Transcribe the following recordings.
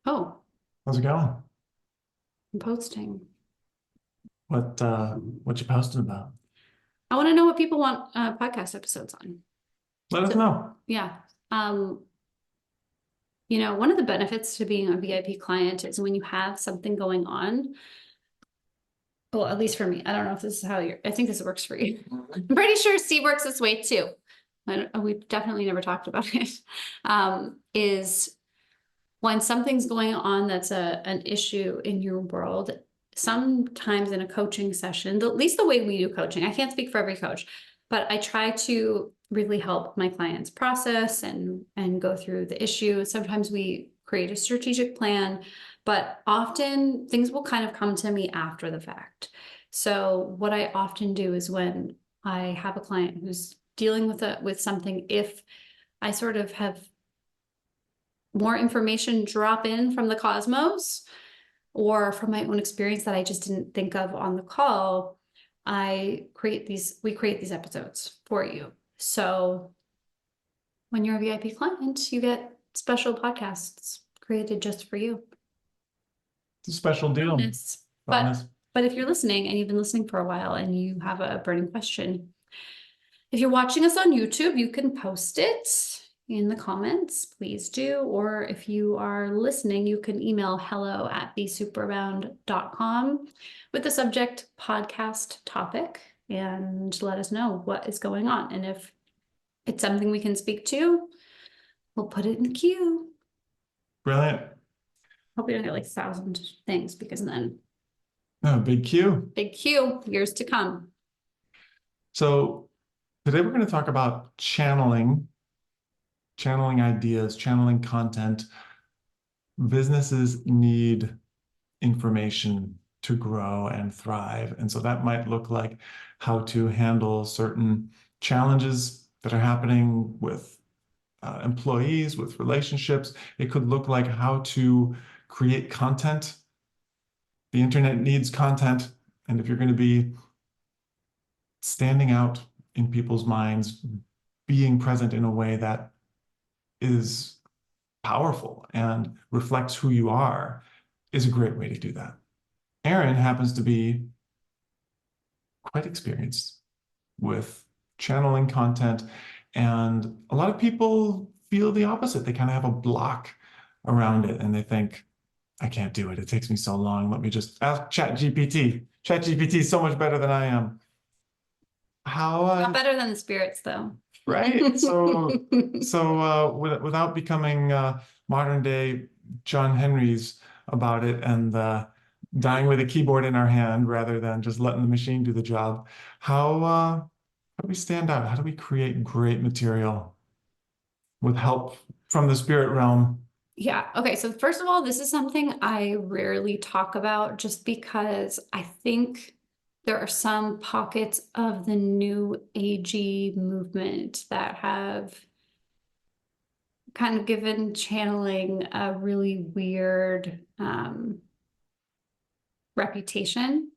Oh, How's it going? I'm posting. What you posting about? I want to know what people want podcast episodes on. Let us So, know. yeah. Um, one of the benefits to being a VIP client is when you have something going on. Well, at least for me. I don't know if this is how I think this works for you. I'm pretty sure Steve works this way too. We've definitely never talked about it. Is when something's going on that's an issue in your world, sometimes in a coaching session, at least the way we do coaching, I can't speak for every coach, but I try to really help my clients process and go through the issue. Sometimes we create a strategic plan, but often things will kind of come to me after the fact. So what I often do is when I have a client who's dealing with something, if I sort of have more information drop in from the cosmos or from my own experience that I just didn't think of on the call, we create these episodes for you. So when you're a VIP client, you get special podcasts created just for you. It's a special deal. Bonus. But Bonus. but if you're listening and you've been listening for a while and you have a burning question, if you're watching us on YouTube, you can post it in the comments, please do. Or if you are listening, you can email hello@thesuperbound.com with the subject podcast topic and let us know what is going on. And if it's something we can speak to, we'll put it in the queue. Brilliant. Hope we don't get like 1,000 things because then Oh, big Q. big queue, years to come. So today we're going to talk about channeling ideas, channeling content. Businesses need information to grow and thrive. And so that might look like how to handle certain challenges that are happening with employees, with relationships. It could look like how to create content. The internet needs content. And if you're going to be standing out in people's minds, being present in a way that is powerful and reflects who you are is a great way to do that. Aaron happens to be quite experienced with channeling content, and a lot of people feel the opposite. They kind of have a block around it and they think, I can't do it. It takes me so long. Let me just ask ChatGPT. ChatGPT is so much better than I am. How, Not better than the spirits, though. right? Without becoming modern day John Henry's about it and dying with a keyboard in our hand rather than just letting the machine do the job, how do we stand out? How do we create great material with help from the spirit realm? Yeah. Okay. So first of all, this is something I rarely talk about just because I think there are some pockets of the new agey movement that have kind of given channeling a really weird reputation.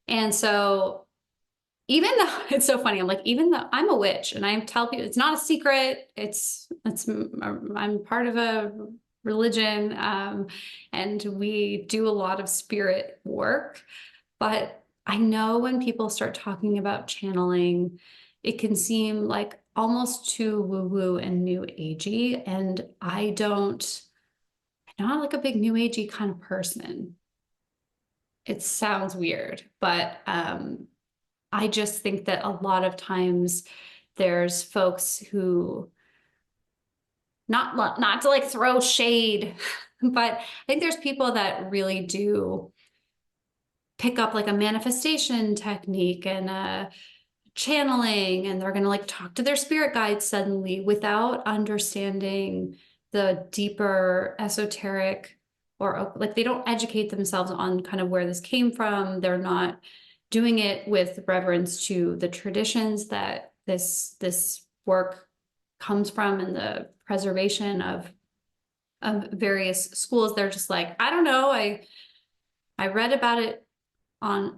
And so even though it's so funny, I'm like, even though I'm a witch and I tell people it's not a secret, I'm part of a religion, and we do a lot of spirit work. But I know when people start talking about channeling, it can seem like almost too woo-woo and new agey. And I'm not like a big new agey kind of person. It sounds weird, but I just think that a lot of times there's folks who not to like throw shade, but I think there's people that really do pick up like a manifestation technique and a channeling, and they're going to like talk to their spirit guides suddenly without understanding the deeper esoteric, or like they don't educate themselves on kind of where this came from. They're not doing it with reverence to the traditions that this work comes from and the preservation of various schools. They're just like, I don't know, I read about it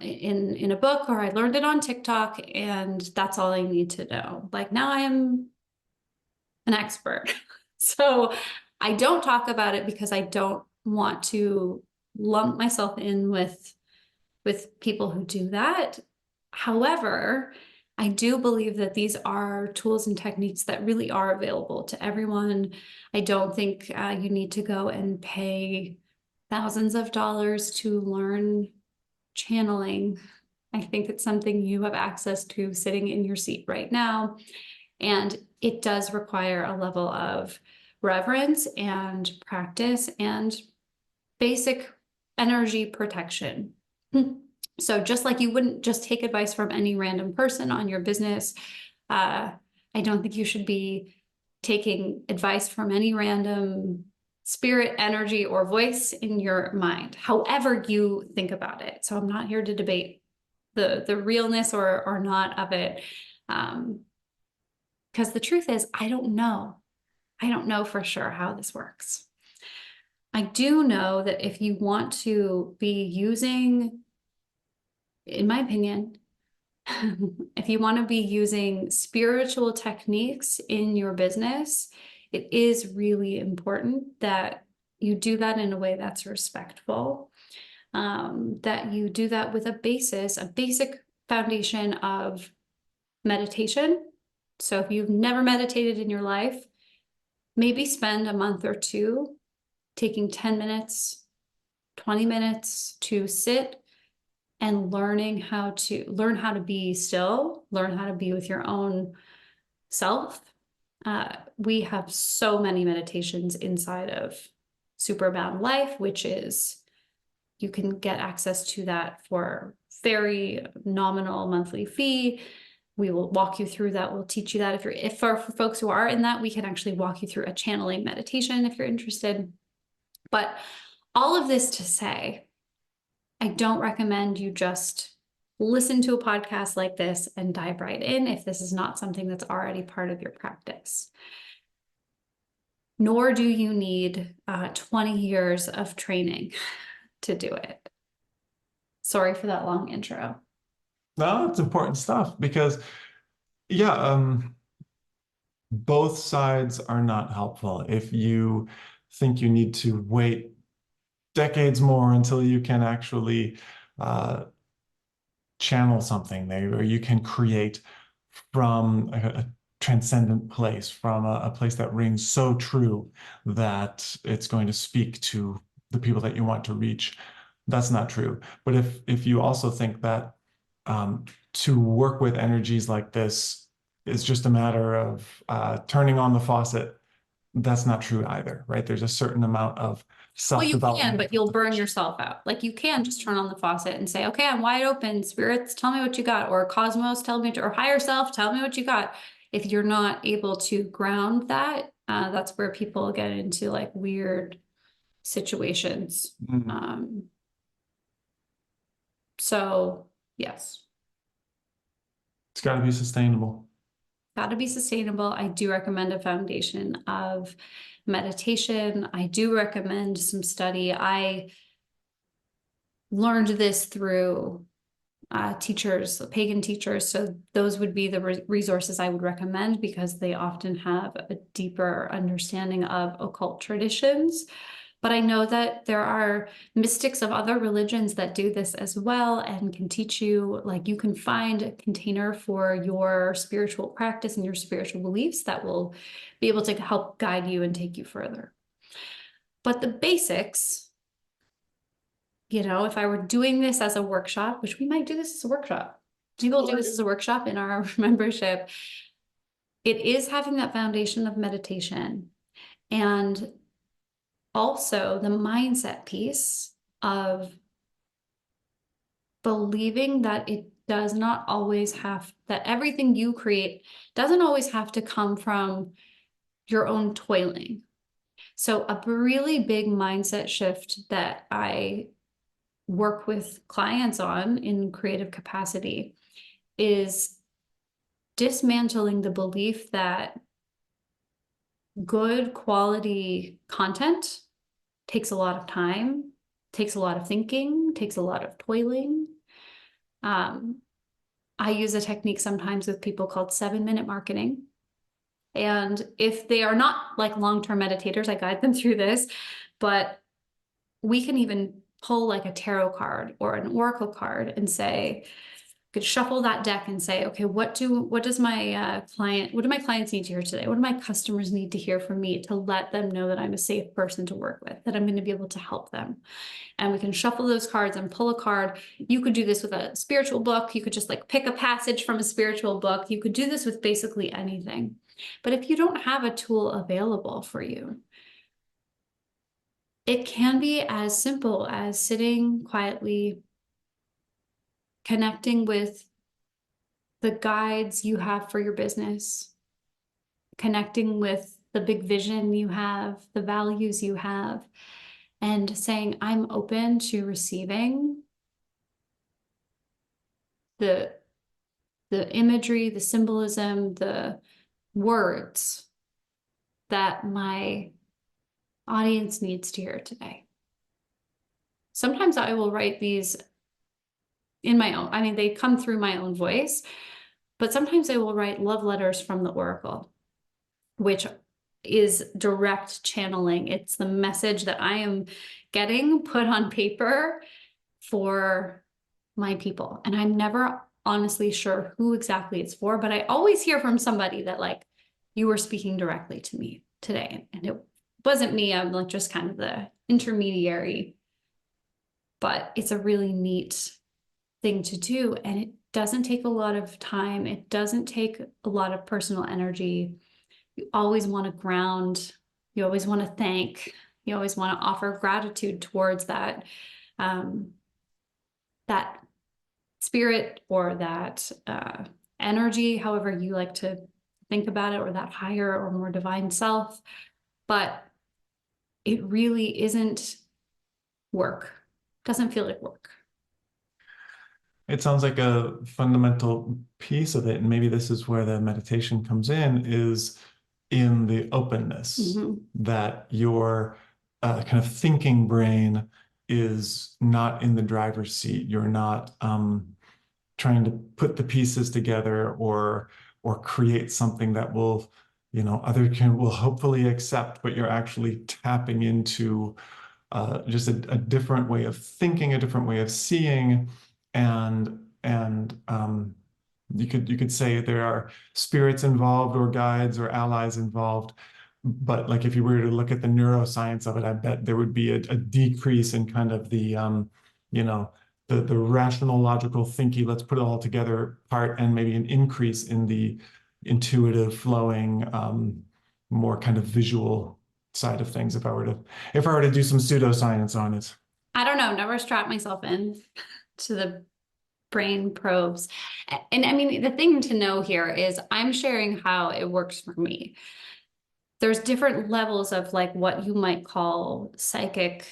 in a book, or I learned it on TikTok, and that's all I need to know. Like now I am an expert. So I don't talk about it because I don't want to lump myself in with people who do that. However, I do believe that these are tools and techniques that really are available to everyone. I don't think you need to go and pay thousands of dollars to learn channeling. I think it's something you have access to sitting in your seat right now. And it does require a level of reverence and practice and basic energy protection. So just like you wouldn't just take advice from any random person on your business, I don't think you should be taking advice from any random spirit, energy, or voice in your mind, however you think about it. So I'm not here to debate the realness or not of it. Because the truth is, I don't know. I don't know for sure how this works. I do know that if you want to be using, in my opinion, if you want to be using spiritual techniques in your business, it is really important that you do that in a way that's respectful, that you do that with a basic foundation of meditation. So if you've never meditated in your life, maybe spend a month or two taking 10 minutes, 20 minutes to sit and learn how to be still, learn how to be with your own self. We have so many meditations inside of Superbound Life, which is you can get access to that for very nominal monthly fee. We will walk you through that. We'll teach you that. If for folks who are in that, we can actually walk you through a channeling meditation if you're interested. But all of this to say, I don't recommend you just listen to a podcast like this and dive right in if this is not something that's already part of your practice. Nor do you need 20 years of training to do it. Sorry for that long intro. No, it's important stuff because, yeah, both sides are not helpful. If you think you need to wait decades more until you can actually channel something, or you can create from a transcendent place, from a place that rings so true that it's going to speak to the people that you want to reach. That's not true. But if you also think that to work with energies like this is just a matter of turning on the faucet, that's not true either, right? There's a certain amount of Well, you self-development. can, but you'll burn yourself out. Like you can just turn on the faucet and say, okay, I'm wide open. Spirits, tell me what you got. Or cosmos, tell me, or higher self, tell me what you got. If you're not able to ground that, that's where people get into like weird situations. Mm. So yes, It's got to be sustainable. got to be sustainable. I do recommend a foundation of meditation. I do recommend some study. I learned this through teachers, pagan teachers. So those would be the resources I would recommend because they often have a deeper understanding of occult traditions. But I know that there are mystics of other religions that do this as well and can teach you, like you can find a container for your spiritual practice and your spiritual beliefs that will be able to help guide you and take you further. But the basics, if I were doing this as a workshop, which we might do this as a workshop, maybe we'll do this as a workshop in our membership, it is having that foundation of meditation and also the mindset piece of believing that it does not always have, that everything you create doesn't always have to come from your own toiling. So a really big mindset shift that I work with clients on in creative capacity is dismantling the belief that good quality content takes a lot of time, takes a lot of thinking, takes a lot of toiling. I use a technique sometimes with people called 7-minute marketing. And if they are not like long-term meditators, I guide them through this, but we can even pull like a tarot card or an oracle card and say, could shuffle that deck and say, okay, what do my clients need to hear today? What do my customers need to hear from me to let them know that I'm a safe person to work with, that I'm going to be able to help them? And we can shuffle those cards and pull a card. You could do this with a spiritual book. You could just like pick a passage from a spiritual book. You could do this with basically anything. But if you don't have a tool available for you, it can be as simple as sitting quietly, connecting with the guides you have for your business, connecting with the big vision you have, the values you have, and saying, I'm open to receiving the imagery, the symbolism, the words that my audience needs to hear today. Sometimes I will write these in my own, I mean, they come through my own voice, but sometimes I will write love letters from the oracle, which is direct channeling. It's the message that I am getting put on paper for my people. And I'm never honestly sure who exactly it's for, but I always hear from somebody that like, you were speaking directly to me today. And it wasn't me. I'm like just kind of the intermediary, but it's a really neat thing to do. And it doesn't take a lot of time. It doesn't take a lot of personal energy. You always want to ground. You always want to thank. You always want to offer gratitude towards that, that spirit or that energy, however you like to think about it, or that higher or more divine self. But it really isn't work. Doesn't feel like work. It sounds like a fundamental piece of it, and maybe this is where the meditation comes in, is in the openness that your kind of thinking brain is not in the driver's seat. You're not trying to put the pieces together or create something that will, will hopefully accept, but you're actually tapping into just a different way of thinking, a different way of seeing, and you could say there are spirits involved or guides or allies involved, but like if you were to look at the neuroscience of it, I bet there would be a decrease in kind of the the rational, logical thinking, let's put it all together part, and maybe an increase in the intuitive, flowing, more kind of visual side of things if I were to do some pseudoscience on it. I don't know, never strap myself in to the brain probes. And I mean, the thing to know here is I'm sharing how it works for me. There's different levels of like what you might call psychic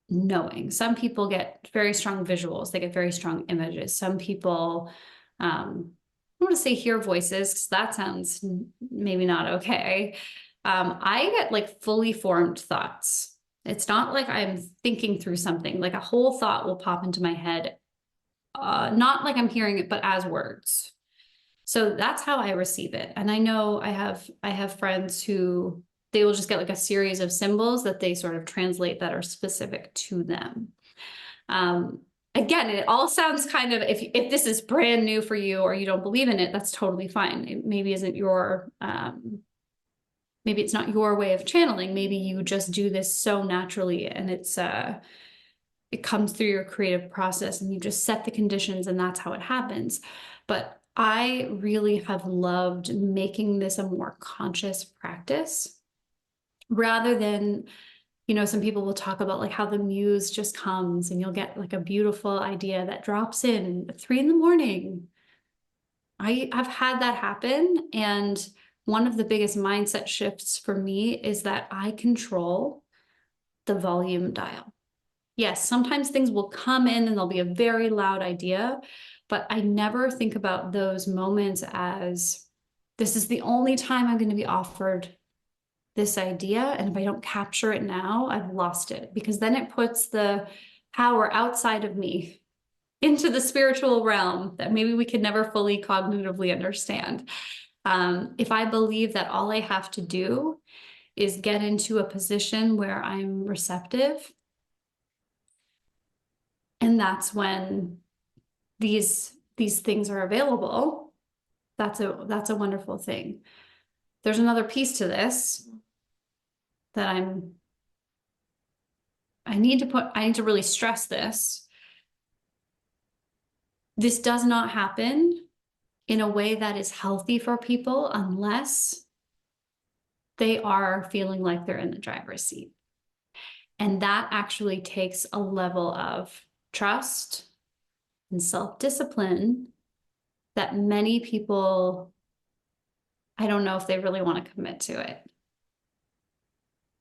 knowing. Some people get very strong visuals, they get very strong images. Some people, I want to say hear voices because that sounds maybe not okay. I get like fully formed thoughts. It's not like I'm thinking through something, like a whole thought will pop into my head. Not like I'm hearing it, but as words. So that's how I receive it. And I know I have friends who they will just get like a series of symbols that they sort of translate that are specific to them. Again, it all sounds kind of, if this is brand new for you or you don't believe in it, that's totally fine. It maybe isn't your, maybe it's not your way of channeling. Maybe you just do this so naturally and it comes through your creative process and you just set the conditions and that's how it happens. But I really have loved making this a more conscious practice rather than, some people will talk about like how the muse just comes and you'll get like a beautiful idea that drops in at 3 a.m. I've had that happen. And one of the biggest mindset shifts for me is that I control the volume dial. Yes, sometimes things will come in and there'll be a very loud idea, but I never think about those moments as this is the only time I'm going to be offered this idea. And if I don't capture it now, I've lost it, because then it puts the power outside of me into the spiritual realm that maybe we could never fully cognitively understand. If I believe that all I have to do is get into a position where I'm receptive, and that's when these things are available, that's a wonderful thing. There's another piece to this that I need to really stress this. This does not happen in a way that is healthy for people unless they are feeling like they're in the driver's seat. And that actually takes a level of trust and self-discipline that many people, I don't know if they really want to commit to it.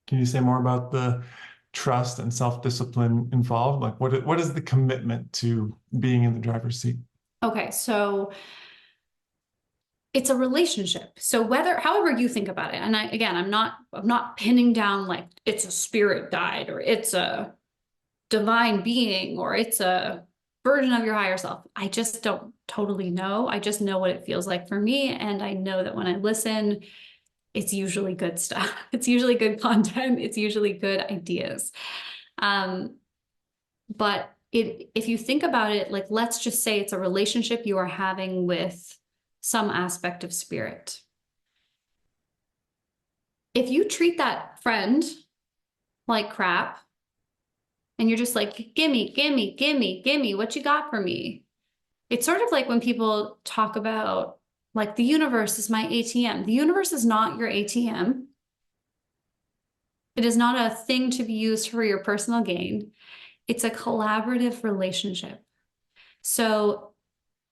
Can you say more about the trust and self-discipline involved? Like what is the commitment to being in the driver's seat? Okay, so it's a relationship. So however you think about it, and I'm not pinning down like it's a spirit guide or it's a divine being or it's a version of your higher self. I just don't totally know. I just know what it feels like for me. And I know that when I listen, it's usually good stuff. It's usually good content. It's usually good ideas. But if you think about it, like, let's just say it's a relationship you are having with some aspect of spirit. If you treat that friend like crap and you're just like, gimme, gimme, gimme, gimme, what you got for me? It's sort of like when people talk about like the universe is my ATM. The universe is not your ATM. It is not a thing to be used for your personal gain. It's a collaborative relationship. So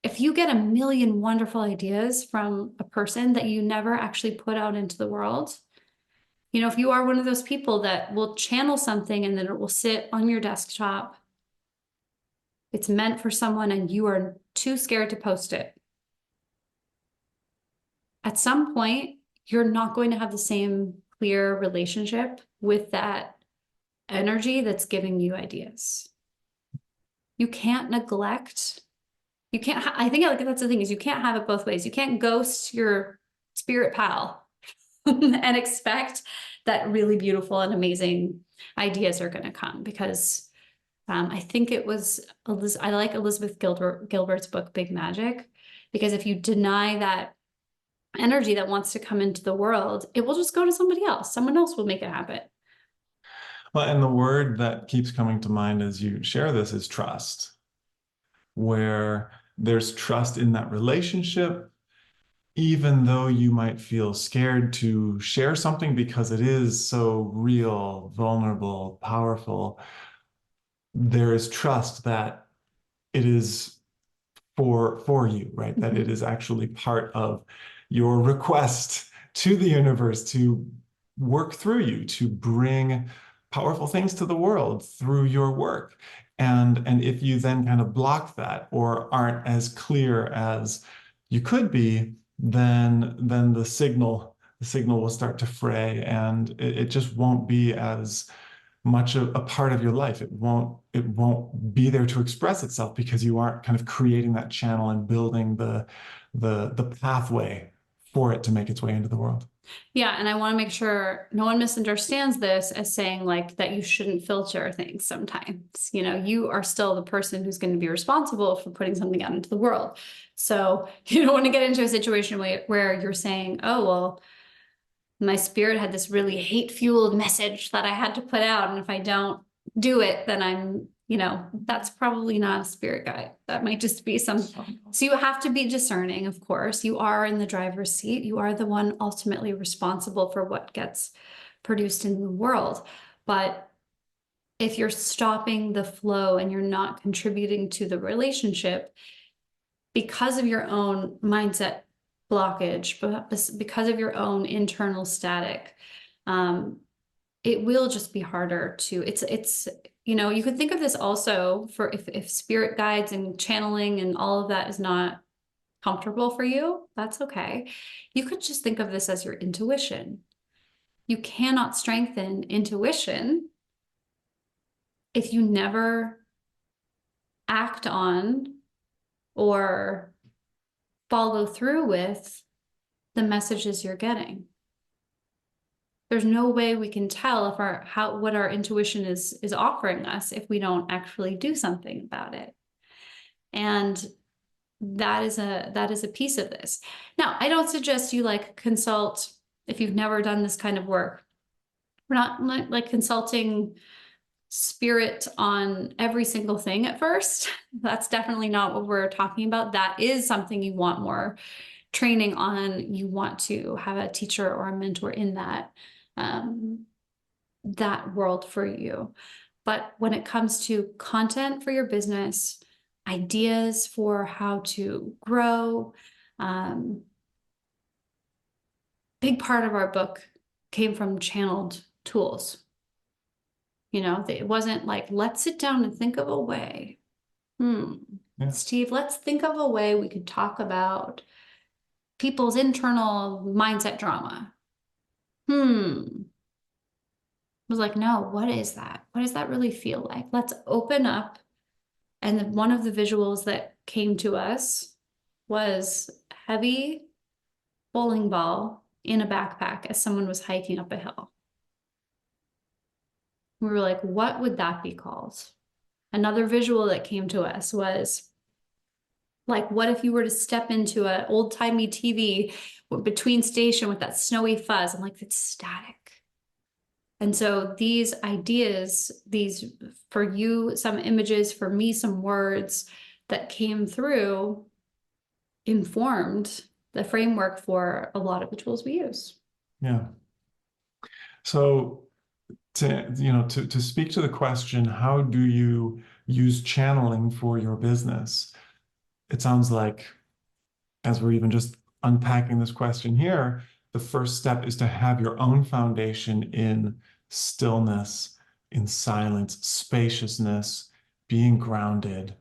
if you get a million wonderful ideas from a person that you never actually put out into the world, if you are one of those people that will channel something and then it will sit on your desktop, it's meant for someone and you are too scared to post it. At some point, you're not going to have the same clear relationship with that energy that's giving you ideas. You can't neglect. You can't, I think like that's the thing is you can't have it both ways. You can't ghost your spirit pal and expect that really beautiful and amazing ideas are going to come because I think it was, I like Elizabeth Gilbert's book, Big Magic, because if you deny that energy that wants to come into the world, it will just go to somebody else. Someone else will make it happen. Well, and the word that keeps coming to mind as you share this is trust, where there's trust in that relationship, even though you might feel scared to share something because it is so real, vulnerable, powerful. There is trust that it is for you, right? That it is actually part of your request to the universe to work through you, to bring powerful things to the world through your work. And if you then kind of block that or aren't as clear as you could be, then the signal will start to fray and it just won't be as much a part of your life. It won't be there to express itself because you aren't kind of creating that channel and building the pathway for it to make its way into the world. Yeah, and I want to make sure no one misunderstands this as saying like that you shouldn't filter things sometimes. You are still the person who's going to be responsible for putting something out into the world. So you don't want to get into a situation where you're saying, oh, well, my spirit had this really hate-fueled message that I had to put out. And if I don't do it, then that's probably not a spirit guide. That might just be so you have to be discerning, of course. You are in the driver's seat. You are the one ultimately responsible for what gets produced in the world. But if you're stopping the flow and you're not contributing to the relationship because of your own mindset blockage, but because of your own internal static, it will just be harder to, you could think of this also for if spirit guides and channeling and all of that is not comfortable for you, that's okay. You could just think of this as your intuition. You cannot strengthen intuition if you never act on or follow through with the messages you're getting. There's no way we can tell if what our intuition is offering us if we don't actually do something about it. And that is a piece of this. Now, I don't suggest you like consult if you've never done this kind of work. We're not like consulting spirit on every single thing at first. That's definitely not what we're talking about. That is something you want more training on. You want to have a teacher or a mentor in that world for you. But when it comes to content for your business, ideas for how to grow, big part of our book came from channeled tools. You know, it wasn't like, let's sit down and think of a way. Yeah. Steve, let's think of a way we could talk about people's internal mindset drama. Was like, no, what is that? What does that really feel like? Let's open up. And one of the visuals that came to us was heavy bowling ball in a backpack as someone was hiking up a hill. We were like, what would that be called? Another visual that came to us was like, what if you were to step into an old-timey TV between station with that snowy fuzz? I'm like, it's static. And so these ideas, these for you, some images, for me, some words that came through informed the framework for a lot of the tools we use. Yeah. So to speak to the question, how do you use channeling for your business? It sounds like, as we're even just unpacking this question here, the first step is to have your own foundation in stillness, in silence, spaciousness, being grounded.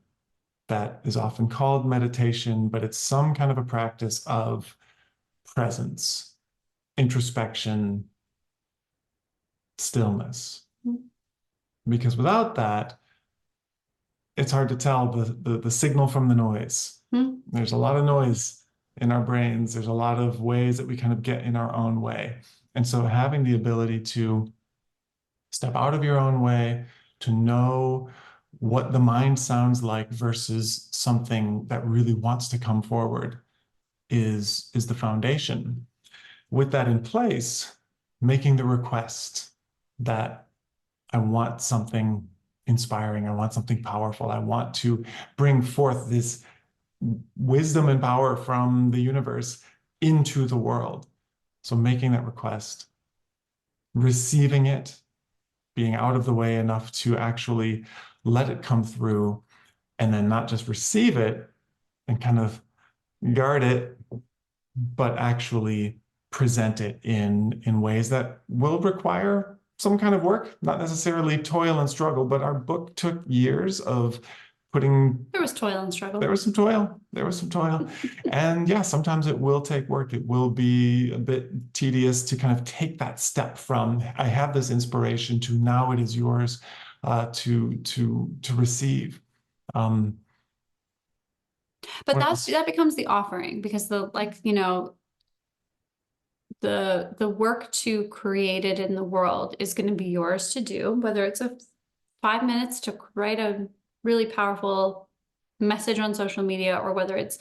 That is often called meditation, but it's some kind of a practice of presence, introspection, stillness. Because without that, it's hard to tell the signal from the noise. There's a lot of noise in our brains. There's a lot of ways that we kind of get in our own way. And so having the ability to step out of your own way, to know what the mind sounds like versus something that really wants to come forward is the foundation. With that in place, making the request that I want something inspiring, I want something powerful, I want to bring forth this wisdom and power from the universe into the world. So making that request, receiving it, being out of the way enough to actually let it come through, and then not just receive it and kind of guard it, but actually present it in ways that will require some kind of work, not necessarily toil and struggle, but our book took years of putting. There was toil and struggle. There was some toil. There was some toil. And yeah, sometimes it will take work. It will be a bit tedious to kind of take that step from, I have this inspiration, to now it is yours to receive. But that becomes the offering, because the work to create it in the world is going to be yours to do, whether it's 5 minutes to write a really powerful message on social media, or whether it's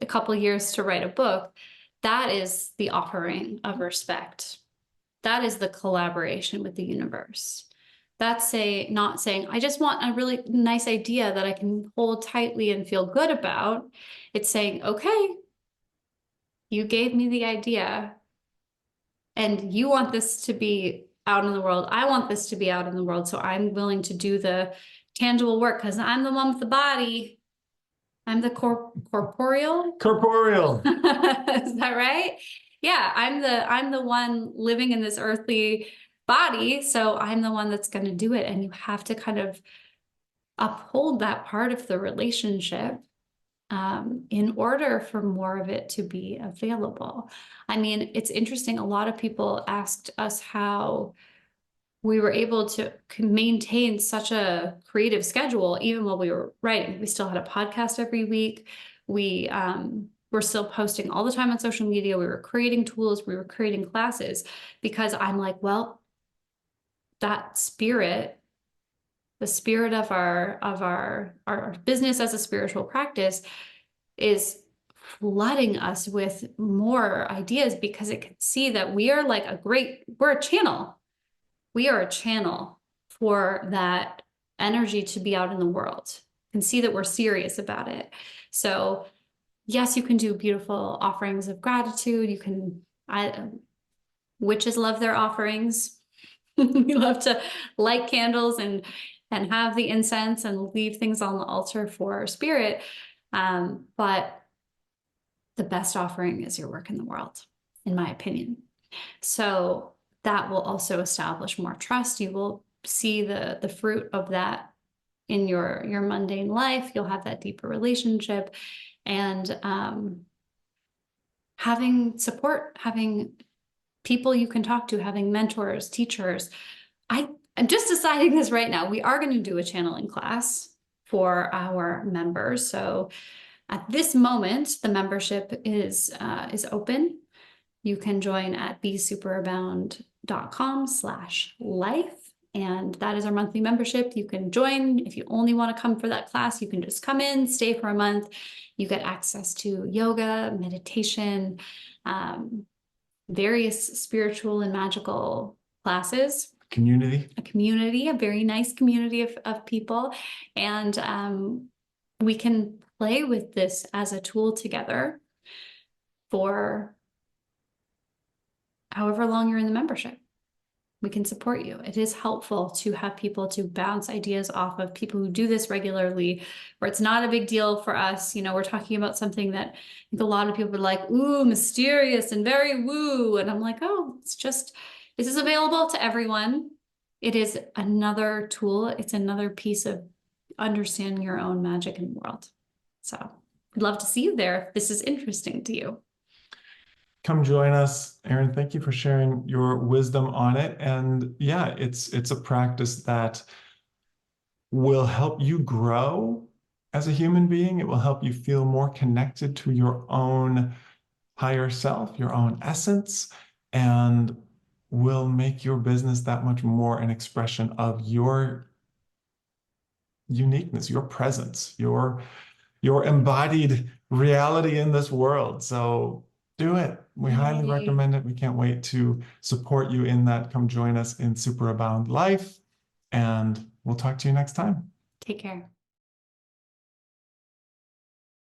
a couple years to write a book. That is the offering of respect. That is the collaboration with the universe. That's not saying, I just want a really nice idea that I can hold tightly and feel good about. It's saying, okay, you gave me the idea and you want this to be out in the world. I want this to be out in the world. So I'm willing to do the tangible work because I'm the one with the body. I'm the corporeal. Corporeal. Is that right? Yeah, I'm the one living in this earthly body. So I'm the one that's going to do it. And you have to kind of uphold that part of the relationship in order for more of it to be available. I mean, it's interesting. A lot of people asked us how we were able to maintain such a creative schedule, even while we were writing. We still had a podcast every week. We we're still posting all the time on social media. We were creating tools, we were creating classes, because I'm like, well, that spirit, the spirit of our business as a spiritual practice is flooding us with more ideas, because it can see that we are like we're a channel. We are a channel for that energy to be out in the world, and see that we're serious about it. So yes, you can do beautiful offerings of gratitude. Witches love their offerings. We love to light candles and have the incense and leave things on the altar for spirit. But the best offering is your work in the world, in my opinion. So that will also establish more trust. You will see the fruit of that in your mundane life. You'll have that deeper relationship, and having support, having people you can talk to, having mentors, teachers. I'm just deciding this right now. We are going to do a channeling class for our members. So at this moment, the membership is open. You can join at besuperabound.com/life. And that is our monthly membership. You can join. If you only want to come for that class, you can just come in, stay for a month. You get access to yoga, meditation, various spiritual and magical classes. Community. A very nice community of people. And we can play with this as a tool together for however long you're in the membership. We can support you. It is helpful to have people to bounce ideas off of, people who do this regularly, where it's not a big deal for us. You know, we're talking about something that I think a lot of people are like, ooh, mysterious and very woo. And I'm like, oh, it's just, this is available to everyone. It is another tool. It's another piece of understanding your own magic in the world. So I'd love to see you there if this is interesting to you. Come join us. Erin, thank you for sharing your wisdom on it. And yeah, it's a practice that will help you grow as a human being. It will help you feel more connected to your own higher self, your own essence, and will make your business that much more an expression of your uniqueness, your presence, your embodied reality in this world. So do it. We highly recommend it. We can't wait to support you in that. Come join us in Superabound Life, and we'll talk to you next time. Take care.